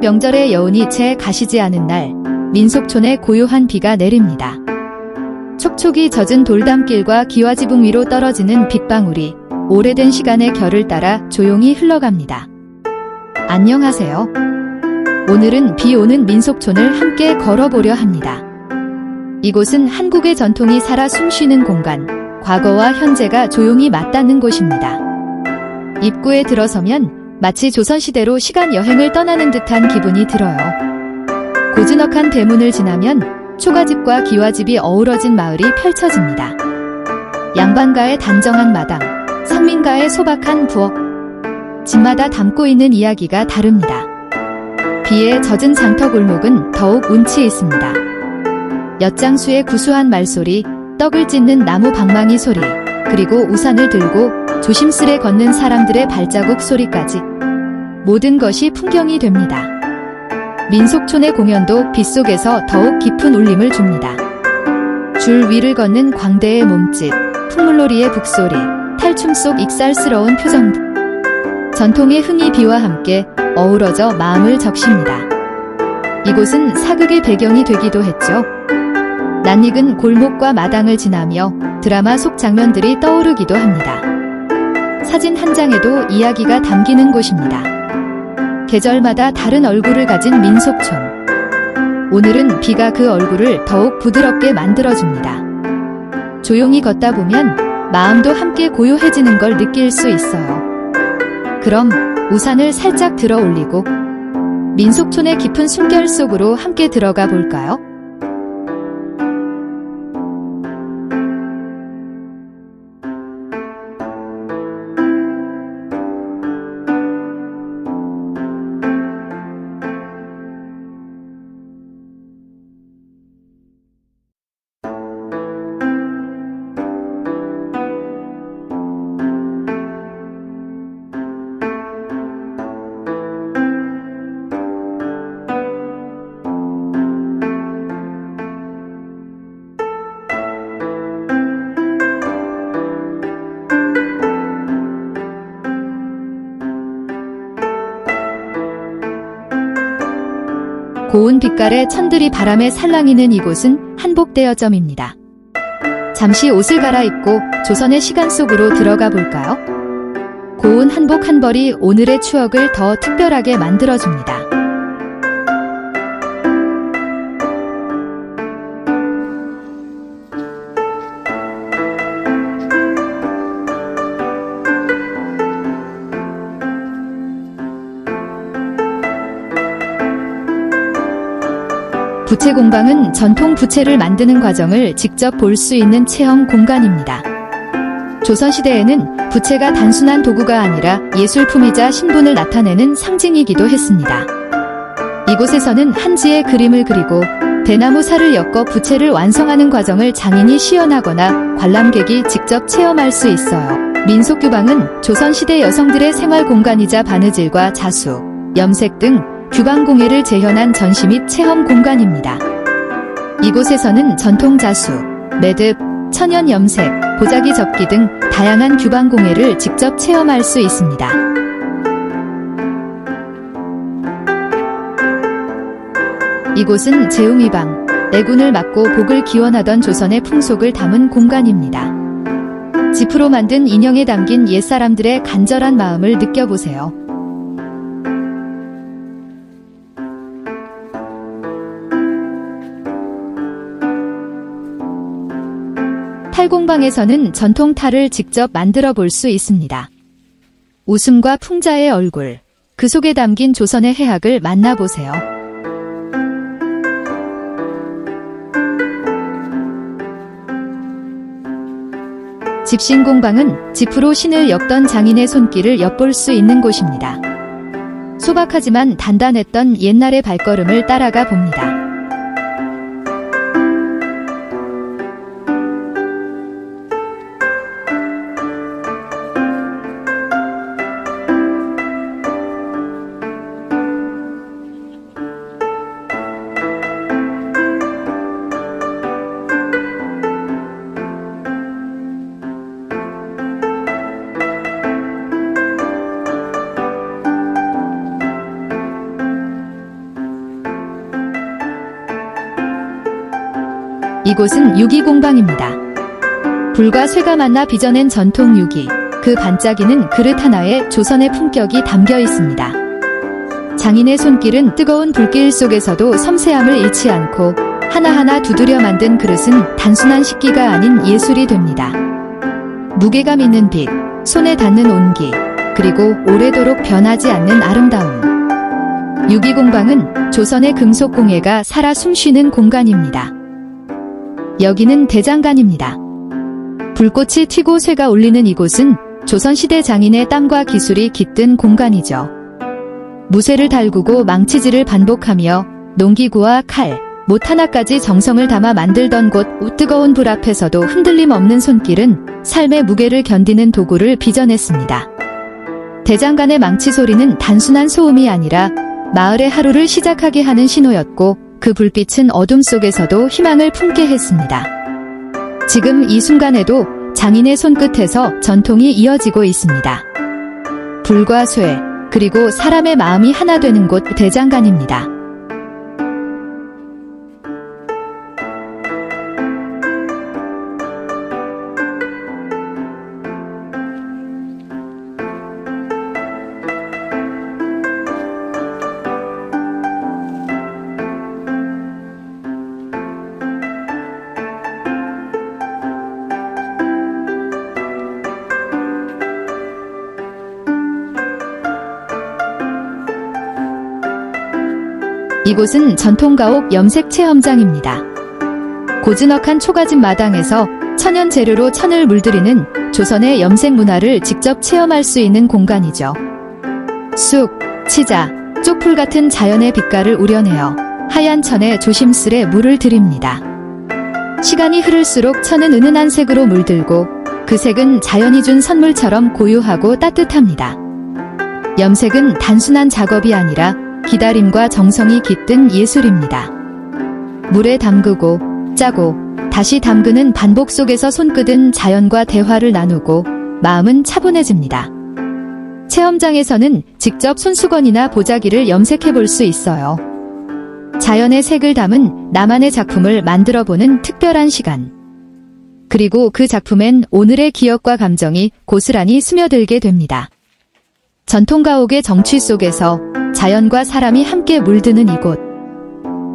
명절의 여운이 채 가시지 않은 날, 민속촌에 고요한 비가 내립니다. 촉촉이 젖은 돌담길과 기와지붕 위로 떨어지는 빗방울이 오래된 시간의 결을 따라 조용히 흘러갑니다. 안녕하세요. 오늘은 비 오는 민속촌을 함께 걸어보려 합니다. 이곳은 한국의 전통이 살아 숨쉬는 공간, 과거와 현재가 조용히 맞닿는 곳입니다. 입구에 들어서면 마치 조선시대로 시간 여행을 떠나는 듯한 기분이 들어요. 고즈넉한 대문을 지나면 초가집과 기와집이 어우러진 마을이 펼쳐집니다. 양반가의 단정한 마당, 상민가의 소박한 부엌, 집마다 담고 있는 이야기가 다릅니다. 비에 젖은 장터 골목은 더욱 운치 있습니다. 엿장수의 구수한 말소리, 떡을 찢는 나무 방망이 소리, 그리고 우산을 들고 조심스레 걷는 사람들의 발자국 소리까지 모든 것이 풍경이 됩니다. 민속촌의 공연도 빗속에서 더욱 깊은 울림을 줍니다. 줄 위를 걷는 광대의 몸짓, 풍물놀이의 북소리, 탈춤 속 익살스러운 표정 등 전통의 흥이 비와 함께 어우러져 마음을 적십니다. 이곳은 사극의 배경이 되기도 했죠. 낯익은 골목과 마당을 지나며 드라마 속 장면들이 떠오르기도 합니다. 사진 한 장에도 이야기가 담기는 곳입니다. 계절마다 다른 얼굴을 가진 민속촌. 오늘은 비가 그 얼굴을 더욱 부드럽게 만들어줍니다. 조용히 걷다 보면 마음도 함께 고요해지는 걸 느낄 수 있어요. 그럼 우산을 살짝 들어 올리고 민속촌의 깊은 숨결 속으로 함께 들어가 볼까요? 고운 빛깔의 천들이 바람에 살랑이는 이곳은 한복대여점입니다. 잠시 옷을 갈아입고 조선의 시간 속으로 들어가 볼까요? 고운 한복 한 벌이 오늘의 추억을 더 특별하게 만들어줍니다. 부채 공방은 전통 부채를 만드는 과정을 직접 볼 수 있는 체험 공간입니다. 조선시대에는 부채가 단순한 도구가 아니라 예술품이자 신분을 나타내는 상징이기도 했습니다. 이곳에서는 한지에 그림을 그리고 대나무 살을 엮어 부채를 완성하는 과정을 장인이 시연하거나 관람객이 직접 체험할 수 있어요. 민속규방은 조선시대 여성들의 생활 공간이자 바느질과 자수, 염색 등 규방공예를 재현한 전시 및 체험 공간입니다. 이곳에서는 전통 자수, 매듭, 천연 염색, 보자기 접기 등 다양한 규방공예를 직접 체험할 수 있습니다. 이곳은 재웅이방, 애군을 맡고 복을 기원하던 조선의 풍속을 담은 공간입니다. 지프로 만든 인형에 담긴 옛사람들의 간절한 마음을 느껴보세요. 탈공방에서는 전통 탈을 직접 만들어 볼 수 있습니다. 웃음과 풍자의 얼굴, 그 속에 담긴 조선의 해학을 만나보세요. 집신공방은 지프로 신을 엮던 장인의 손길을 엿볼 수 있는 곳입니다. 소박하지만 단단했던 옛날의 발걸음을 따라가 봅니다. 이곳은 유기공방입니다. 불과 쇠가 만나 빚어낸 전통 유기, 그 반짝이는 그릇 하나에 조선의 품격이 담겨 있습니다. 장인의 손길은 뜨거운 불길 속에서도 섬세함을 잃지 않고 하나하나 두드려 만든 그릇은 단순한 식기가 아닌 예술이 됩니다. 무게감 있는 빛, 손에 닿는 온기, 그리고 오래도록 변하지 않는 아름다움. 유기공방은 조선의 금속공예가 살아 숨쉬는 공간입니다. 여기는 대장간입니다. 불꽃이 튀고 쇠가 울리는 이곳은 조선시대 장인의 땀과 기술이 깃든 공간이죠. 무쇠를 달구고 망치질을 반복하며 농기구와 칼, 못 하나까지 정성을 담아 만들던 곳, 뜨거운 불 앞에서도 흔들림 없는 손길은 삶의 무게를 견디는 도구를 빚어냈습니다. 대장간의 망치 소리는 단순한 소음이 아니라 마을의 하루를 시작하게 하는 신호였고, 그 불빛은 어둠 속에서도 희망을 품게 했습니다. 지금 이 순간에도 장인의 손끝에서 전통이 이어지고 있습니다. 불과 쇠, 그리고 사람의 마음이 하나 되는 곳, 대장간입니다. 이곳은 전통가옥 염색 체험장입니다. 고즈넉한 초가집 마당에서 천연 재료로 천을 물들이는 조선의 염색 문화를 직접 체험할 수 있는 공간이죠. 쑥, 치자, 쪽풀 같은 자연의 빛깔을 우려내어 하얀 천에 조심스레 물을 들입니다. 시간이 흐를수록 천은 은은한 색으로 물들고 그 색은 자연이 준 선물처럼 고요하고 따뜻합니다. 염색은 단순한 작업이 아니라 기다림과 정성이 깃든 예술입니다. 물에 담그고 짜고 다시 담그는 반복 속에서 손끝은 자연과 대화를 나누고 마음은 차분해집니다. 체험장에서는 직접 손수건이나 보자기를 염색해 볼 수 있어요. 자연의 색을 담은 나만의 작품을 만들어보는 특별한 시간. 그리고 그 작품엔 오늘의 기억과 감정이 고스란히 스며들게 됩니다. 전통가옥의 정취 속에서 자연과 사람이 함께 물드는 이곳.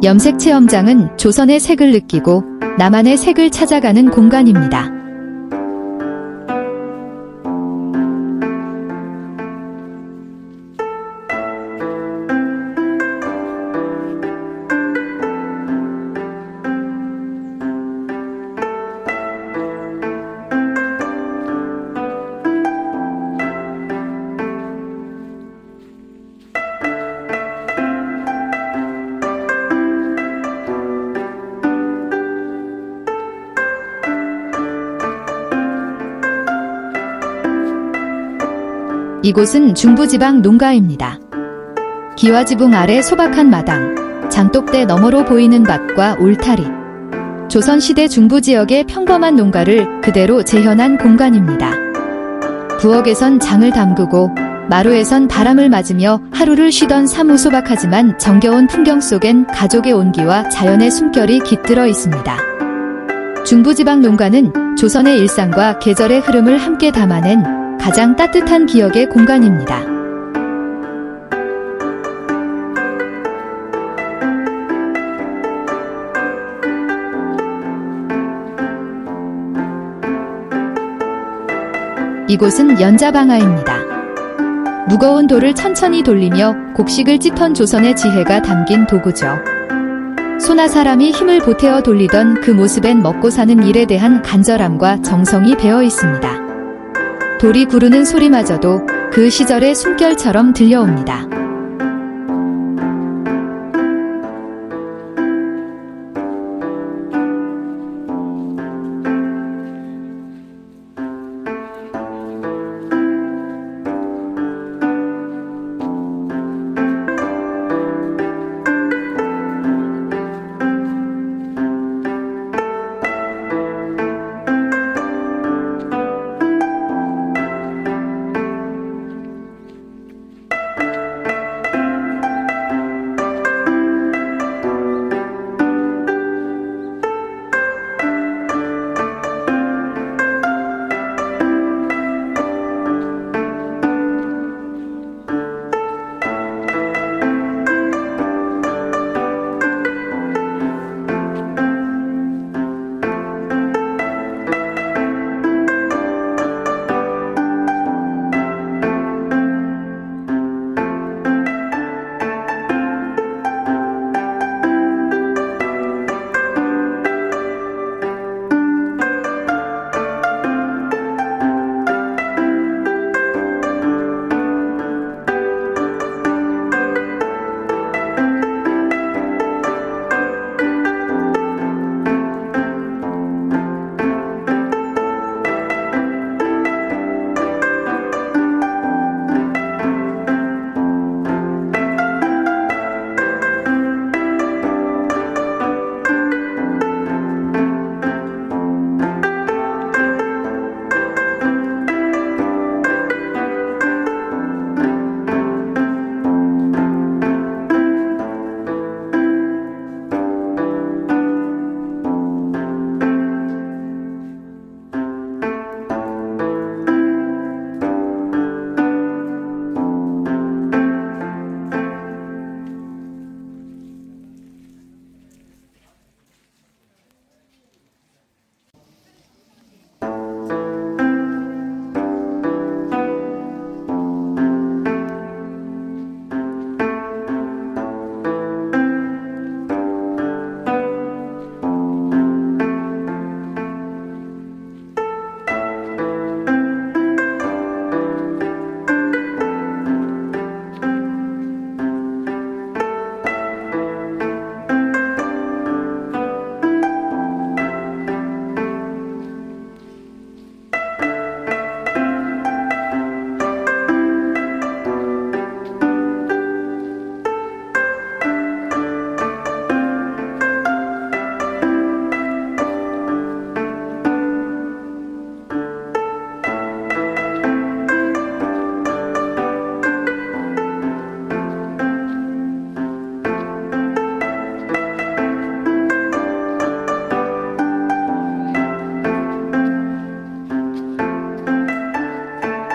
염색 체험장은 조선의 색을 느끼고 나만의 색을 찾아가는 공간입니다. 이곳은 중부지방 농가입니다. 기와지붕 아래 소박한 마당, 장독대 너머로 보이는 밭과 울타리. 조선시대 중부지역의 평범한 농가를 그대로 재현한 공간입니다. 부엌에선 장을 담그고 마루에선 바람을 맞으며 하루를 쉬던 사무 소박하지만 정겨운 풍경 속엔 가족의 온기와 자연의 숨결이 깃들어 있습니다. 중부지방 농가는 조선의 일상과 계절의 흐름을 함께 담아낸 가장 따뜻한 기억의 공간입니다. 이곳은 연자방아입니다. 무거운 돌을 천천히 돌리며 곡식을 찝던 조선의 지혜가 담긴 도구죠. 소나 사람이 힘을 보태어 돌리던 그 모습엔 먹고 사는 일에 대한 간절함과 정성이 배어 있습니다. 돌이 구르는 소리마저도 그 시절의 숨결처럼 들려옵니다.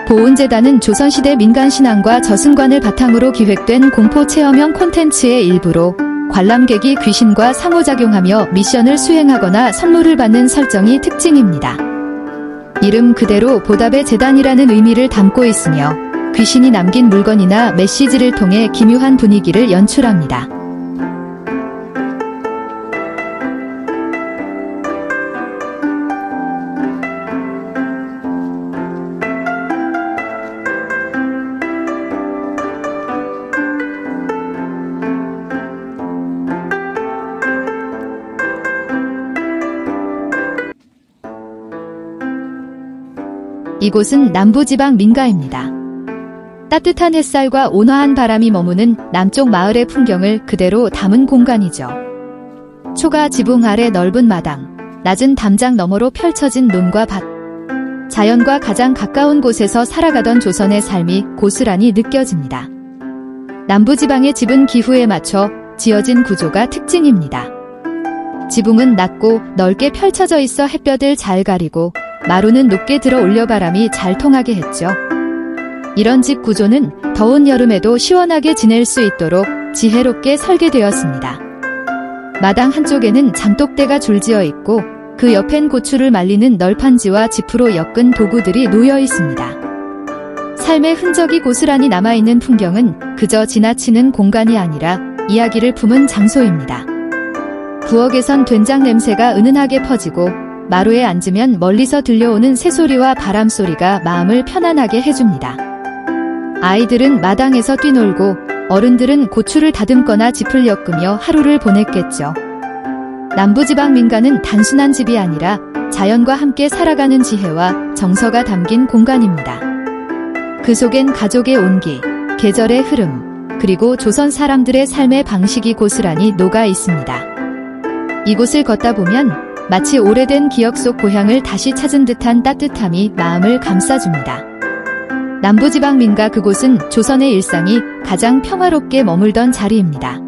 보은재단은 조선시대 민간신앙과 저승관을 바탕으로 기획된 공포체험형 콘텐츠의 일부로 관람객이 귀신과 상호작용하며 미션을 수행하거나 선물을 받는 설정이 특징입니다. 이름 그대로 보답의 재단이라는 의미를 담고 있으며 귀신이 남긴 물건이나 메시지를 통해 기묘한 분위기를 연출합니다. 이곳은 남부지방 민가입니다. 따뜻한 햇살과 온화한 바람이 머무는 남쪽 마을의 풍경을 그대로 담은 공간이죠. 초가 지붕 아래 넓은 마당, 낮은 담장 너머로 펼쳐진 논과 밭. 자연과 가장 가까운 곳에서 살아가던 조선의 삶이 고스란히 느껴집니다. 남부지방의 집은 기후에 맞춰 지어진 구조가 특징입니다. 지붕은 낮고 넓게 펼쳐져 있어 햇볕을 잘 가리고 마루는 높게 들어 올려 바람이 잘 통하게 했죠. 이런 집 구조는 더운 여름에도 시원하게 지낼 수 있도록 지혜롭게 설계되었습니다. 마당 한쪽에는 장독대가 줄지어 있고 그 옆엔 고추를 말리는 널판지와 지프로 엮은 도구들이 놓여 있습니다. 삶의 흔적이 고스란히 남아있는 풍경은 그저 지나치는 공간이 아니라 이야기를 품은 장소입니다. 부엌에선 된장 냄새가 은은하게 퍼지고 마루에 앉으면 멀리서 들려오는 새소리와 바람소리가 마음을 편안하게 해줍니다. 아이들은 마당에서 뛰놀고 어른들은 고추를 다듬거나 짚을 엮으며 하루를 보냈겠죠. 남부지방 민가는 단순한 집이 아니라 자연과 함께 살아가는 지혜와 정서가 담긴 공간입니다. 그 속엔 가족의 온기, 계절의 흐름, 그리고 조선 사람들의 삶의 방식이 고스란히 녹아 있습니다. 이곳을 걷다 보면 마치 오래된 기억 속 고향을 다시 찾은 듯한 따뜻함이 마음을 감싸줍니다. 남부지방 민가 그곳은 조선의 일상이 가장 평화롭게 머물던 자리입니다.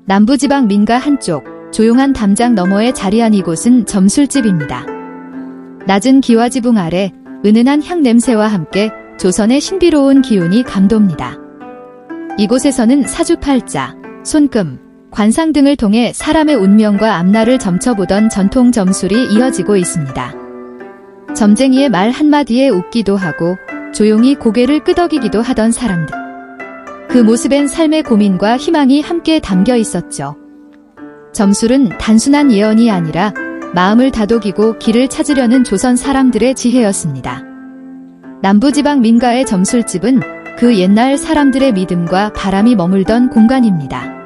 남부지방 민가 한쪽 조용한 담장 너머에 자리한 이곳은 점술집입니다. 낮은 기와지붕 아래 은은한 향 냄새와 함께 조선의 신비로운 기운이 감돕니다. 이곳에서는 사주팔자, 손금, 관상 등을 통해 사람의 운명과 앞날을 점쳐보던 전통 점술이 이어지고 있습니다. 점쟁이의 말 한마디에 웃기도 하고 조용히 고개를 끄덕이기도 하던 사람들. 그 모습엔 삶의 고민과 희망이 함께 담겨 있었죠. 점술은 단순한 예언이 아니라 마음을 다독이고 길을 찾으려는 조선 사람들의 지혜였습니다. 남부지방 민가의 점술집은 그 옛날 사람들의 믿음과 바람이 머물던 공간입니다.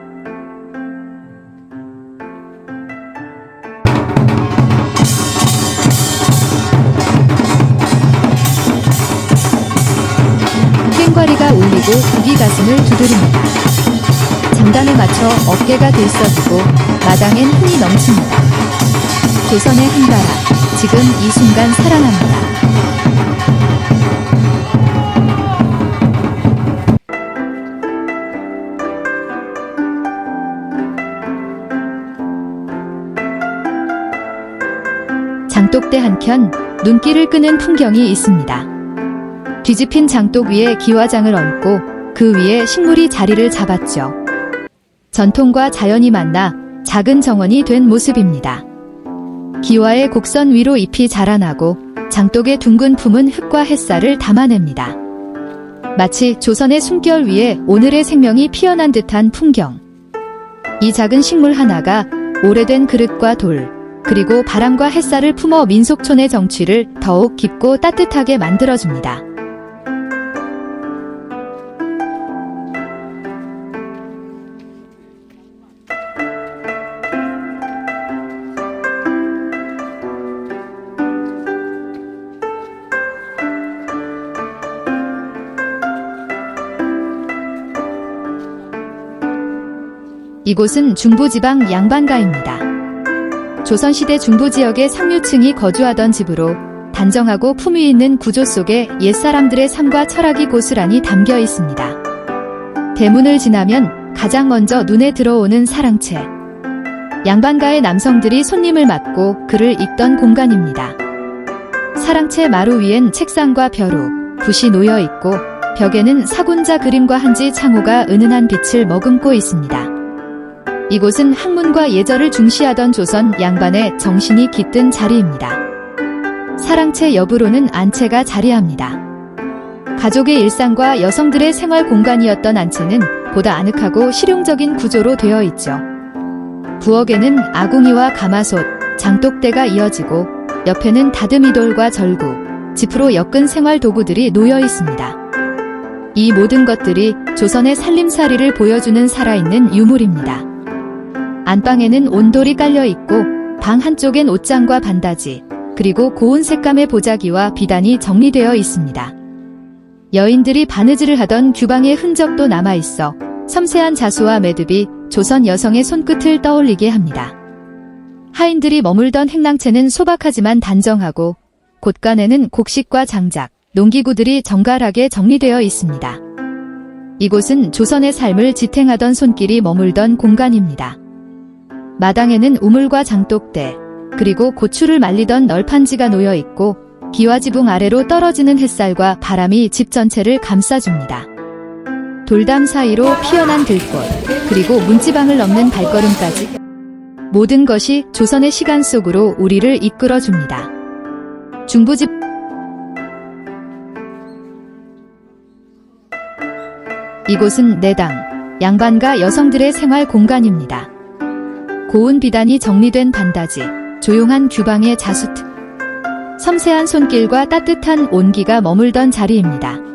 꽹과리가 울리고 북이 가슴을 두드립니다. 장단에 맞춰 어깨가 들썩이고 마당엔 흥이 넘칩니다. 조선의 한가라, 지금 이 순간 사랑합니다. 장독대 한켠 눈길을 끄는 풍경이 있습니다. 뒤집힌 장독 위에 기와장을 얹고 그 위에 식물이 자리를 잡았죠. 전통과 자연이 만나 작은 정원이 된 모습입니다. 기와의 곡선 위로 잎이 자라나고 장독의 둥근 품은 흙과 햇살을 담아냅니다. 마치 조선의 숨결 위에 오늘의 생명이 피어난 듯한 풍경. 이 작은 식물 하나가 오래된 그릇과 돌, 그리고 바람과 햇살을 품어 민속촌의 정취를 더욱 깊고 따뜻하게 만들어줍니다. 이곳은 중부지방 양반가입니다. 조선시대 중부지역의 상류층이 거주하던 집으로 단정하고 품위 있는 구조 속에 옛사람들의 삶과 철학이 고스란히 담겨 있습니다. 대문을 지나면 가장 먼저 눈에 들어오는 사랑채. 양반가의 남성들이 손님을 맞고 글을 읽던 공간입니다. 사랑채 마루 위엔 책상과 벼루, 붓이 놓여 있고 벽에는 사군자 그림과 한지 창호가 은은한 빛을 머금고 있습니다. 이곳은 학문과 예절을 중시하던 조선 양반의 정신이 깃든 자리입니다. 사랑채 옆으로는 안채가 자리합니다. 가족의 일상과 여성들의 생활 공간이었던 안채는 보다 아늑하고 실용적인 구조로 되어 있죠. 부엌에는 아궁이와 가마솥, 장독대가 이어지고 옆에는 다듬이돌과 절구, 지프로 엮은 생활 도구들이 놓여 있습니다. 이 모든 것들이 조선의 살림살이를 보여주는 살아있는 유물입니다. 안방에는 온돌이 깔려 있고 방 한쪽엔 옷장과 반다지, 그리고 고운 색감의 보자기와 비단이 정리되어 있습니다. 여인들이 바느질을 하던 규방의 흔적도 남아있어 섬세한 자수와 매듭이 조선 여성의 손끝을 떠올리게 합니다. 하인들이 머물던 행랑채는 소박하지만 단정하고 곳간에는 곡식과 장작, 농기구들이 정갈하게 정리되어 있습니다. 이곳은 조선의 삶을 지탱하던 손길이 머물던 공간입니다. 마당에는 우물과 장독대, 그리고 고추를 말리던 널판지가 놓여 있고 기와지붕 아래로 떨어지는 햇살과 바람이 집 전체를 감싸줍니다. 돌담 사이로 피어난 들꽃, 그리고 문지방을 넘는 발걸음까지 모든 것이 조선의 시간 속으로 우리를 이끌어줍니다. 중부집 이곳은 내당, 양반가 여성들의 생활 공간입니다. 고운 비단이 정리된 반다지, 조용한 규방의 자수트, 섬세한 손길과 따뜻한 온기가 머물던 자리입니다.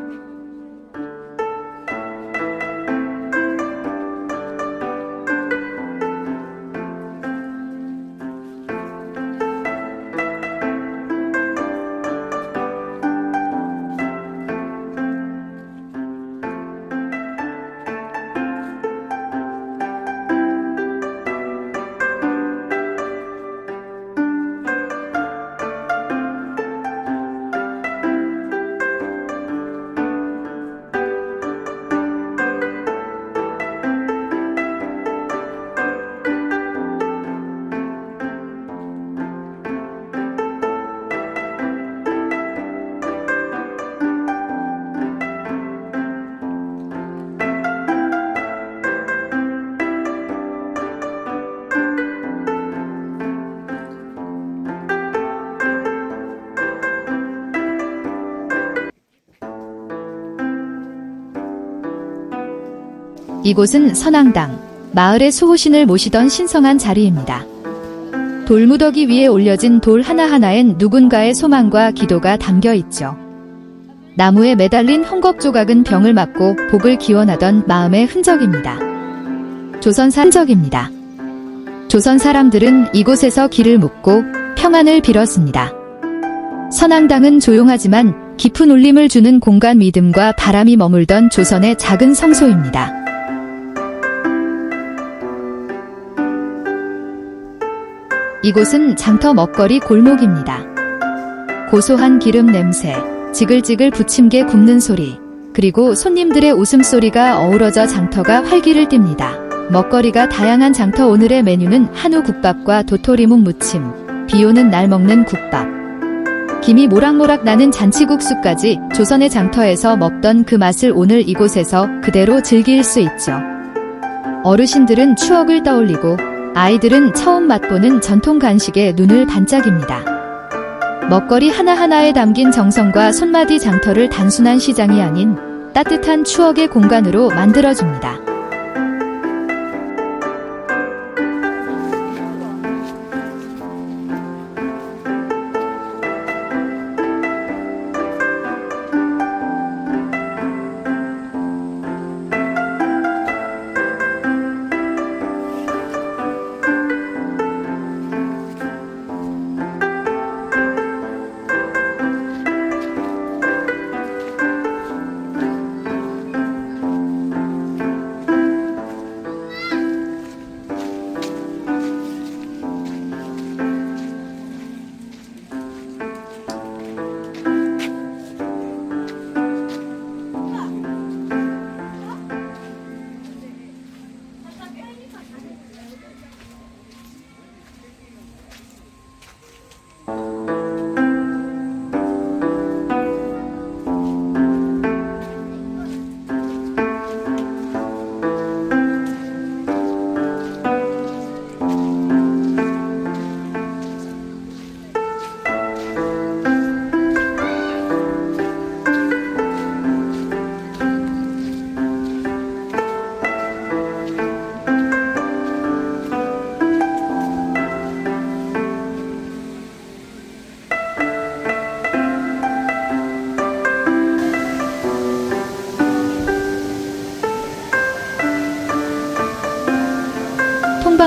이곳은 선앙당, 마을의 수호신을 모시던 신성한 자리입니다. 돌무더기 위에 올려진 돌 하나하나엔 누군가의 소망과 기도가 담겨 있죠. 나무에 매달린 헝겊 조각은 병을 막고 복을 기원하던 마음의 흔적입니다. 조선 사람들은 이곳에서 길을 묻고 평안을 빌었습니다. 선앙당은 조용하지만 깊은 울림을 주는 공간, 믿음과 바람이 머물던 조선의 작은 성소입니다. 이곳은 장터 먹거리 골목입니다. 고소한 기름 냄새, 지글지글 부침개 굽는 소리, 그리고 손님들의 웃음소리가 어우러져 장터가 활기를 띱니다. 먹거리가 다양한 장터. 오늘의 메뉴는 한우 국밥과 도토리묵 무침, 비오는 날 먹는 국밥, 김이 모락모락 나는 잔치국수까지 조선의 장터에서 먹던 그 맛을 오늘 이곳에서 그대로 즐길 수 있죠. 어르신들은 추억을 떠올리고 아이들은 처음 맛보는 전통 간식에 눈을 반짝입니다. 먹거리 하나하나에 담긴 정성과 손맛이 장터를 단순한 시장이 아닌 따뜻한 추억의 공간으로 만들어줍니다.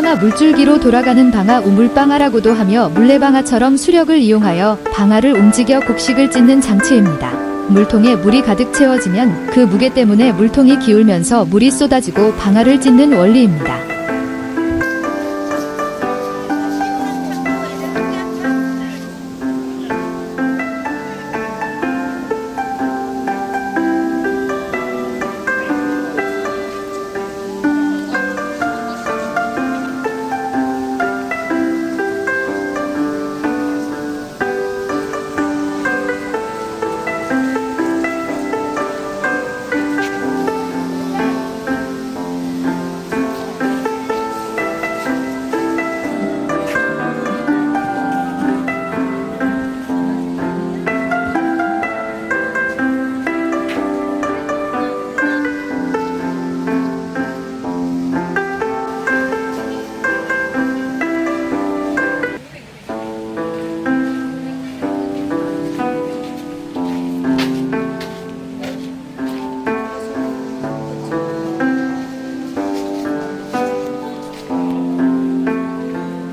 물방아 물줄기로 돌아가는 방아 우물방아라고도 하며 물레방아처럼 수력을 이용하여 방아를 움직여 곡식을 찢는 장치입니다. 물통에 물이 가득 채워지면 그 무게 때문에 물통이 기울면서 물이 쏟아지고 방아를 찢는 원리입니다.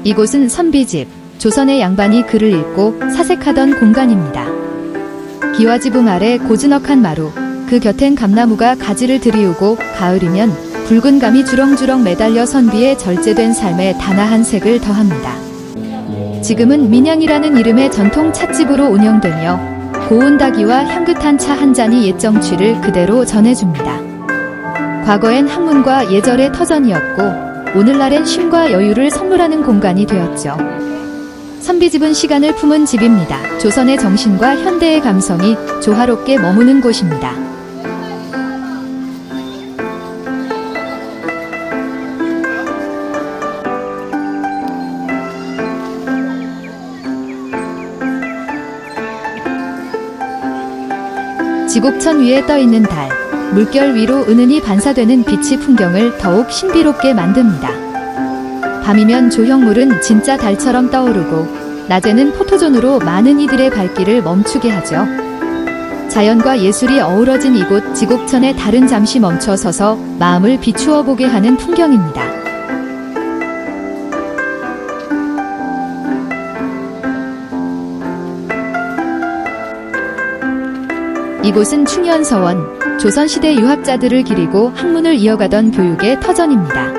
이곳은 선비집, 조선의 양반이 글을 읽고 사색하던 공간입니다. 기와지붕 아래 고즈넉한 마루, 그 곁엔 감나무가 가지를 들이우고 가을이면 붉은 감이 주렁주렁 매달려 선비의 절제된 삶에 단아한 색을 더합니다. 지금은 민양이라는 이름의 전통 찻집으로 운영되며 고운 닭이와 향긋한 차 한 잔이 옛 정취를 그대로 전해줍니다. 과거엔 학문과 예절의 터전이었고 오늘날엔 쉼과 여유를 선물하는 공간이 되었죠. 선비집은 시간을 품은 집입니다. 조선의 정신과 현대의 감성이 조화롭게 머무는 곳입니다. 지곡천 위에 떠있는 달, 물결 위로 은은히 반사되는 빛이 풍경을 더욱 신비롭게 만듭니다. 밤이면 조형물은 진짜 달처럼 떠오르고 낮에는 포토존으로 많은 이들의 발길을 멈추게 하죠. 자연과 예술이 어우러진 이곳 지곡천에 달은 잠시 멈춰 서서 마음을 비추어 보게 하는 풍경입니다. 이곳은 충현서원, 조선시대 유학자들을 기리고 학문을 이어가던 교육의 터전입니다.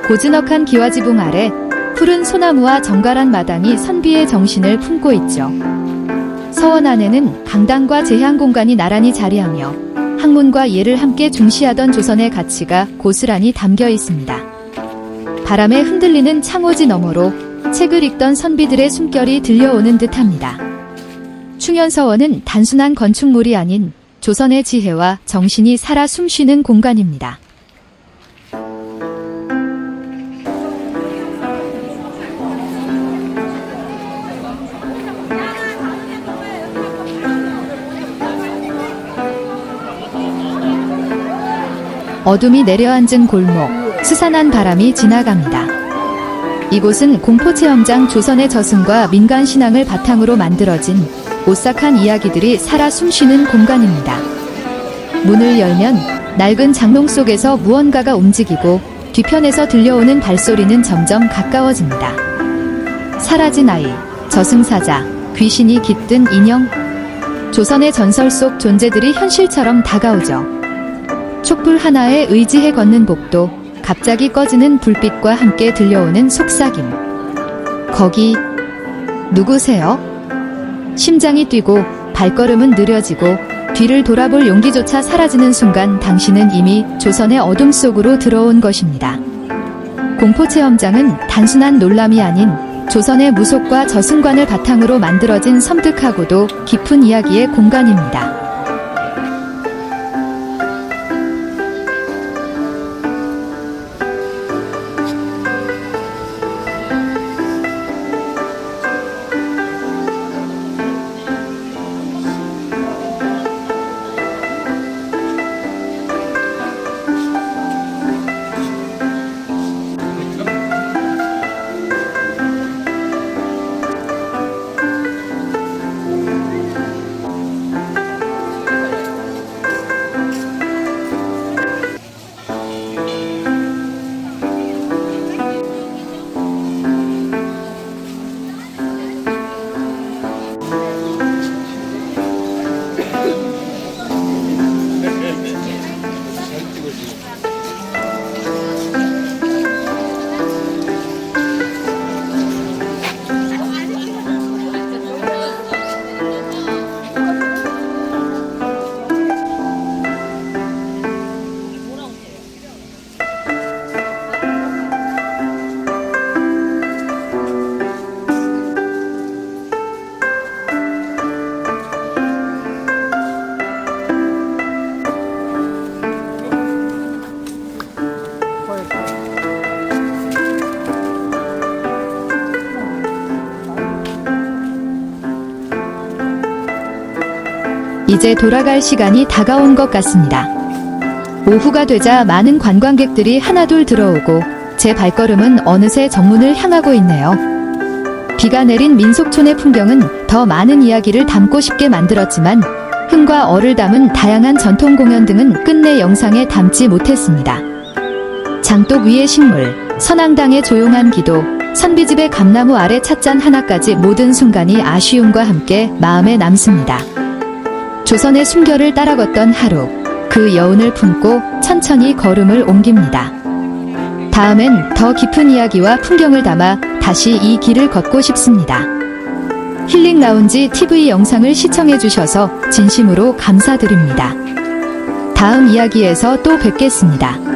고즈넉한 기와지붕 아래 푸른 소나무와 정갈한 마당이 선비의 정신을 품고 있죠. 서원 안에는 강당과 제향 공간이 나란히 자리하며 학문과 예를 함께 중시하던 조선의 가치가 고스란히 담겨 있습니다. 바람에 흔들리는 창호지 너머로 책을 읽던 선비들의 숨결이 들려오는 듯합니다. 충현서원은 단순한 건축물이 아닌 조선의 지혜와 정신이 살아 숨쉬는 공간입니다. 어둠이 내려앉은 골목, 스산한 바람이 지나갑니다. 이곳은 공포체험장 조선의 저승과 민간 신앙을 바탕으로 만들어진 오싹한 이야기들이 살아 숨쉬는 공간입니다. 문을 열면 낡은 장롱 속에서 무언가가 움직이고 뒤편에서 들려오는 발소리는 점점 가까워집니다. 사라진 아이, 저승사자, 귀신이 깃든 인형, 조선의 전설 속 존재들이 현실처럼 다가오죠. 촛불 하나에 의지해 걷는 복도, 갑자기 꺼지는 불빛과 함께 들려오는 속삭임. 거기 누구세요? 심장이 뛰고 발걸음은 느려지고 뒤를 돌아볼 용기조차 사라지는 순간 당신은 이미 조선의 어둠 속으로 들어온 것입니다. 공포체험장은 단순한 놀람이 아닌 조선의 무속과 저승관을 바탕으로 만들어진 섬뜩하고도 깊은 이야기의 공간입니다. 이제 돌아갈 시간이 다가온 것 같습니다. 오후가 되자 많은 관광객들이 하나둘 들어오고 제 발걸음은 어느새 정문을 향하고 있네요. 비가 내린 민속촌의 풍경은 더 많은 이야기를 담고 싶게 만들었지만 흥과 얼을 담은 다양한 전통 공연 등은 끝내 영상에 담지 못했습니다. 장독 위의 식물, 선앙당의 조용한 기도, 선비집의 감나무 아래 찻잔 하나까지 모든 순간이 아쉬움과 함께 마음에 남습니다. 조선의 순결을 따라 걷던 하루, 그 여운을 품고 천천히 걸음을 옮깁니다. 다음엔 더 깊은 이야기와 풍경을 담아 다시 이 길을 걷고 싶습니다. 힐링 라운지 TV 영상을 시청해주셔서 진심으로 감사드립니다. 다음 이야기에서 또 뵙겠습니다.